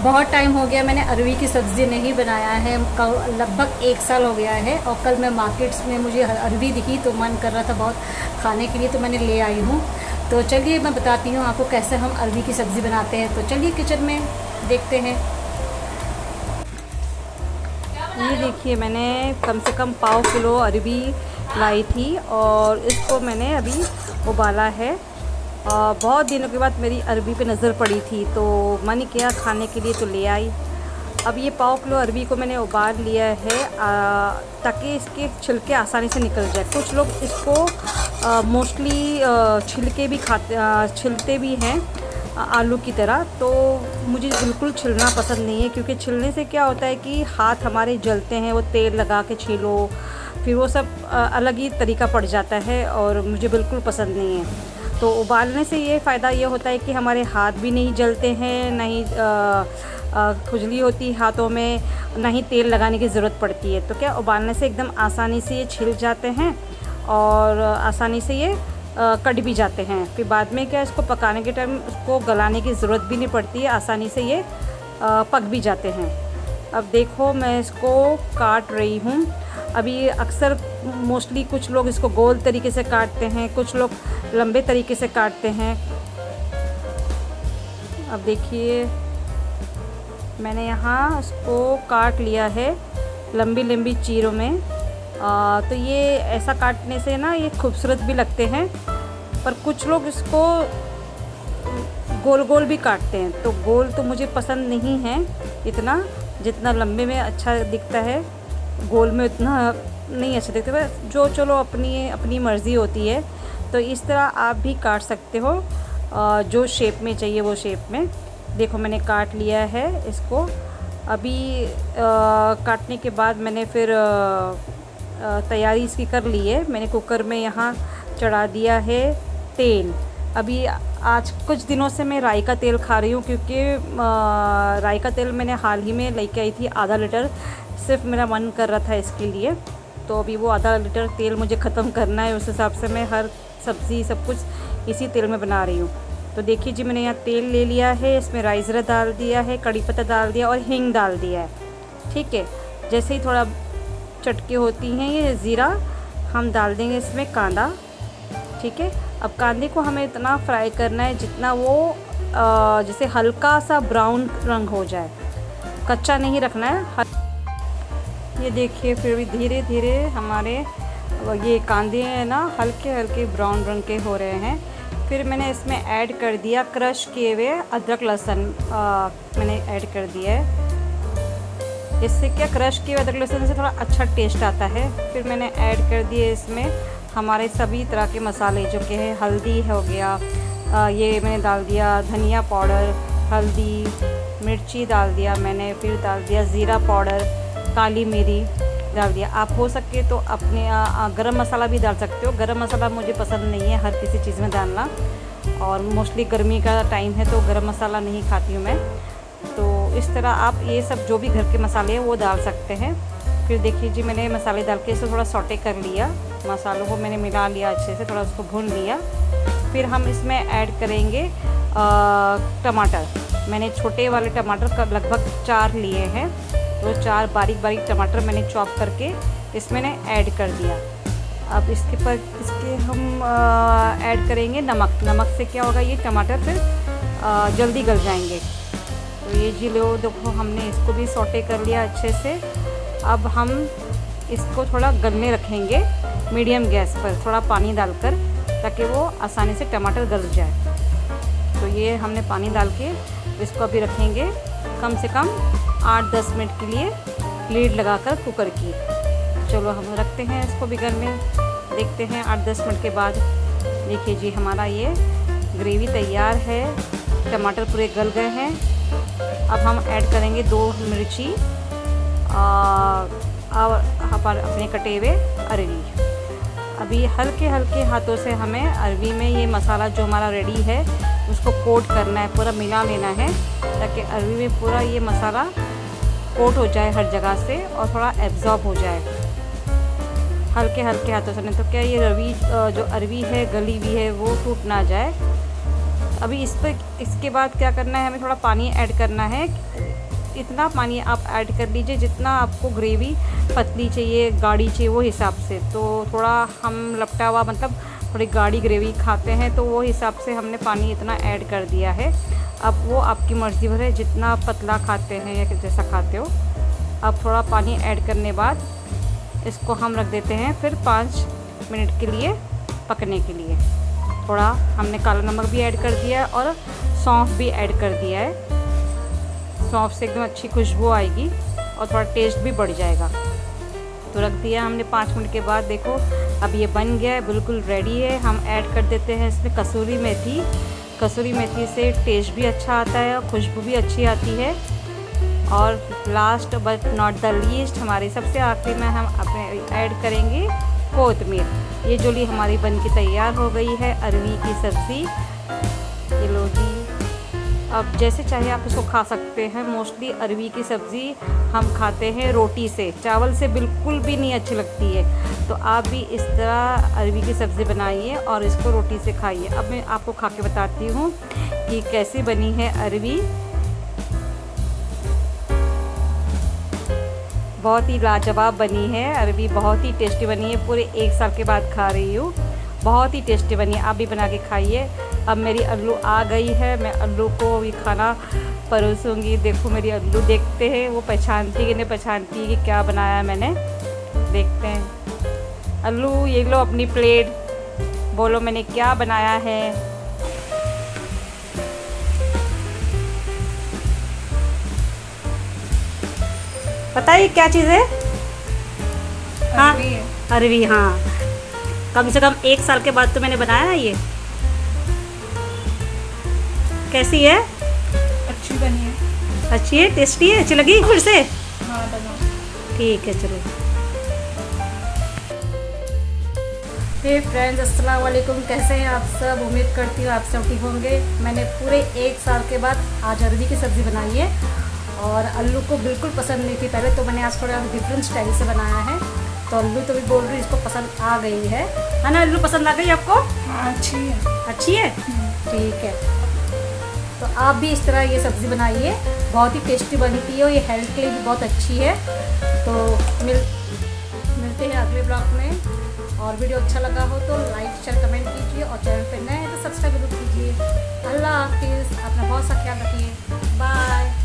बहुत टाइम हो गया मैंने अरवी की सब्ज़ी नहीं बनाया है। लगभग 1 साल हो गया है और कल मैं मार्केट्स में मुझे अरवी दिखी तो मन कर रहा था बहुत खाने के लिए, तो मैंने ले आई हूँ। तो चलिए मैं बताती हूँ आपको कैसे हम अरवी की सब्ज़ी बनाते हैं। तो चलिए किचन में देखते हैं। ये देखिए, मैंने कम से कम पाव किलो अरबी लाई थी और इसको मैंने अभी उबाला है। बहुत दिनों के बाद मेरी अरबी पे नज़र पड़ी थी तो मन किया खाने के लिए, तो ले आई। अब ये पाव किलो अरबी को मैंने उबाल लिया है ताकि इसके छिलके आसानी से निकल जाए। कुछ लोग इसको मोस्टली छिलके भी छिलते भी हैं आलू की तरह, तो मुझे बिल्कुल छिलना पसंद नहीं है, क्योंकि छिलने से क्या होता है कि हाथ हमारे जलते हैं। वो तेल लगा के छीलो, फिर वो सब अलग ही तरीका पड़ जाता है और मुझे बिल्कुल पसंद नहीं है। तो उबालने से ये फ़ायदा ये होता है कि हमारे हाथ भी नहीं जलते हैं, ना ही खुजली होती हाथों में, ना ही तेल लगाने की ज़रूरत पड़ती है। तो क्या उबालने से एकदम आसानी से ये छिल जाते हैं और आसानी से ये कट भी जाते हैं। फिर बाद में क्या, इसको पकाने के टाइम उसको गलाने की ज़रूरत भी नहीं पड़ती है, आसानी से ये पक भी जाते हैं। अब देखो मैं इसको काट रही हूँ। अभी अक्सर मोस्टली कुछ लोग इसको गोल तरीके से काटते हैं, कुछ लोग लंबे तरीके से काटते हैं। अब देखिए मैंने यहाँ इसको काट लिया है लंबी लंबी चीरों में। तो ये ऐसा काटने से ना ये खूबसूरत भी लगते हैं, पर कुछ लोग इसको गोल गोल भी काटते हैं। तो गोल तो मुझे पसंद नहीं है इतना, जितना लंबे में अच्छा दिखता है, गोल में उतना नहीं अच्छा दिखता है। जो चलो अपनी अपनी मर्ज़ी होती है। तो इस तरह आप भी काट सकते हो, जो शेप में चाहिए वो शेप में। देखो मैंने काट लिया है इसको। अभी काटने के बाद मैंने फिर तैयारी इसकी कर ली है। मैंने कुकर में यहाँ चढ़ा दिया है तेल। अभी आज कुछ दिनों से मैं राई का तेल खा रही हूँ, क्योंकि राई का तेल मैंने हाल ही में लेके आई थी आधा लीटर। सिर्फ मेरा मन कर रहा था इसके लिए, तो अभी वो आधा लीटर तेल मुझे ख़त्म करना है। उस हिसाब से मैं हर सब्ज़ी सब कुछ इसी तेल में बना रही हूँ। तो देखिए जी, मैंने यहाँ तेल ले लिया है, इसमें राई ज़रा डाल दिया है, कड़ी पत्ता डाल दिया और हींग डाल दिया है। ठीक है, जैसे ही थोड़ा चटके होती हैं ये ज़ीरा, हम डाल देंगे इसमें कांदा। ठीक है, अब कांदे को हमें इतना फ्राई करना है जितना वो जैसे हल्का सा ब्राउन रंग हो जाए, कच्चा नहीं रखना है। ये देखिए फिर भी धीरे धीरे हमारे ये कांदे हैं ना हल्के हल्के ब्राउन रंग के हो रहे हैं। फिर मैंने इसमें ऐड कर दिया क्रश किए हुए अदरक लहसुन, मैंने ऐड कर दिया है। इससे क्या, क्रश किए हुए अदरक लहसुन से थोड़ा अच्छा टेस्ट आता है। फिर मैंने ऐड कर दिए इसमें हमारे सभी तरह के मसाले, जो कि है हल्दी हो गया, ये मैंने डाल दिया धनिया पाउडर, हल्दी मिर्ची डाल दिया मैंने, फिर डाल दिया ज़ीरा पाउडर, काली मिरी डाल दिया। आप हो सके तो अपने गरम मसाला भी डाल सकते हो। गरम मसाला मुझे पसंद नहीं है हर किसी चीज़ में डालना, और मोस्टली गर्मी का टाइम है तो गरम मसाला नहीं खाती हूँ मैं। तो इस तरह आप ये सब जो भी घर के मसाले हैं वो डाल सकते हैं। फिर देखिए जी, मैंने मसाले डाल के इसे थोड़ा सौटे कर लिया, मसालों को मैंने मिला लिया अच्छे से, थोड़ा उसको भून लिया। फिर हम इसमें ऐड करेंगे टमाटर। मैंने छोटे वाले टमाटर का लगभग 4 लिए हैं, तो 4 बारीक बारीक टमाटर मैंने चॉप करके इसमें ऐड कर दिया। अब इसके हम ऐड करेंगे नमक। नमक से क्या होगा, ये टमाटर फिर जल्दी गल जाएंगे। तो ये जी लो, देखो हमने इसको भी सौटे कर लिया अच्छे से। अब हम इसको थोड़ा गलने रखेंगे मीडियम गैस पर, थोड़ा पानी डालकर, ताकि वो आसानी से टमाटर गल जाए। तो ये हमने पानी डाल के इसको अभी रखेंगे कम से कम 8-10 मिनट के लिए लीड लगाकर कुकर की। चलो हम रखते हैं इसको भी गलने, देखते हैं 8-10 मिनट के बाद। देखिए जी, हमारा ये ग्रेवी तैयार है, टमाटर पूरे गल गए हैं। अब हम ऐड करेंगे 2 मिर्ची और अपने कटे हुए अरवी। अभी हल्के हल्के हाथों से हमें अरवी में ये मसाला जो हमारा रेडी है उसको कोट करना है, पूरा मिला लेना है, ताकि अरवी में पूरा ये मसाला कोट हो जाए हर जगह से और थोड़ा एब्जॉर्ब हो जाए हल्के हल्के हाथों से। नहीं तो क्या, ये जो अरवी है गली हुई है वो टूट ना जाए। अभी इसके बाद क्या करना है, हमें थोड़ा पानी ऐड करना है। इतना पानी आप ऐड कर लीजिए जितना आपको ग्रेवी पतली चाहिए, गाढ़ी चाहिए, वो हिसाब से। तो थोड़ा हम लपटा हुआ मतलब थोड़ी गाढ़ी ग्रेवी खाते हैं, तो वो हिसाब से हमने पानी इतना ऐड कर दिया है। अब वो आपकी मर्ज़ी भर है, जितना पतला खाते हैं या जैसा खाते हो। अब थोड़ा पानी ऐड करने बाद इसको हम रख देते हैं फिर 5 मिनट के लिए पकने के लिए। थोड़ा हमने काला नमक भी ऐड कर दिया है और सौंफ भी ऐड कर दिया है। सौंफ से एकदम अच्छी खुशबू आएगी और थोड़ा टेस्ट भी बढ़ जाएगा। तो रख दिया हमने 5 मिनट के बाद। देखो अब ये बन गया है, बिल्कुल रेडी है। हम ऐड कर देते हैं इसमें कसूरी मेथी। कसूरी मेथी से टेस्ट भी अच्छा आता है और खुशबू भी अच्छी आती है। और last but not the least, हमारे सबसे आखिरी में हम अपने ऐड करेंगे कोतमीर। ये जो ली हमारी बन के तैयार हो गई है अरवी की सब्ज़ी। ये लो जी, अब जैसे चाहे आप इसको खा सकते हैं। मोस्टली अरवी की सब्ज़ी हम खाते हैं रोटी से, चावल से बिल्कुल भी नहीं अच्छी लगती है। तो आप भी इस तरह अरवी की सब्ज़ी बनाइए और इसको रोटी से खाइए। अब मैं आपको खा के बताती हूँ कि कैसी बनी है अरवी। बहुत ही लाजवाब बनी है अरवी, बहुत ही टेस्टी बनी है। पूरे 1 साल के बाद खा रही हूँ, बहुत ही टेस्टी बनी है। आप भी बना के खाइए। अब मेरी अल्लू आ गई है, मैं अल्लू को भी खाना परोसूँगी। देखो मेरी अल्लू, देखते हैं वो पहचानती कि नहीं पहचानती कि क्या बनाया मैंने। देखते हैं। अल्लू ये लो अपनी प्लेट, बोलो मैंने क्या बनाया है। बताइए क्या चीज़ है? हाँ अरवी, हाँ। कम से कम 1 साल के बाद तो मैंने बनाया है ये। कैसी है? अच्छी बनी है। अच्छी है, टेस्टी है, अच्छी लगी फिर से? हाँ बनाओ। ठीक है चलो। हे फ्रेंड्स, अस्सलाम वालेकुम। कैसे हैं आप सब? उम्मीद करती हूँ आप सब ठीक होंगे। मैंने पूरे 1 साल के बाद आज अरवी की सब्ज़ी बनाई है और अल्लू को बिल्कुल पसंद नहीं थी पहले, तो मैंने आज थोड़ा डिफरेंट स्टाइल से बनाया है। तो अल्लू तो भी बोल रही इसको पसंद आ गई है ना? अल्लू पसंद आ गई आपको? हाँ अच्छी है। अच्छी है, ठीक है। तो आप भी इस तरह ये सब्ज़ी बनाइए, बहुत ही टेस्टी बनती है और ये हेल्थ के लिए भी बहुत अच्छी है। तो मिलते हैं अगले ब्लॉग में। और वीडियो अच्छा लगा हो तो लाइक शेयर कमेंट कीजिए और चैनल पर नए हैं तो सब्सक्राइब जरूर कीजिए। अल्लाह हाफिज़, अपना बहुत सा ख्याल रखिए। बाय।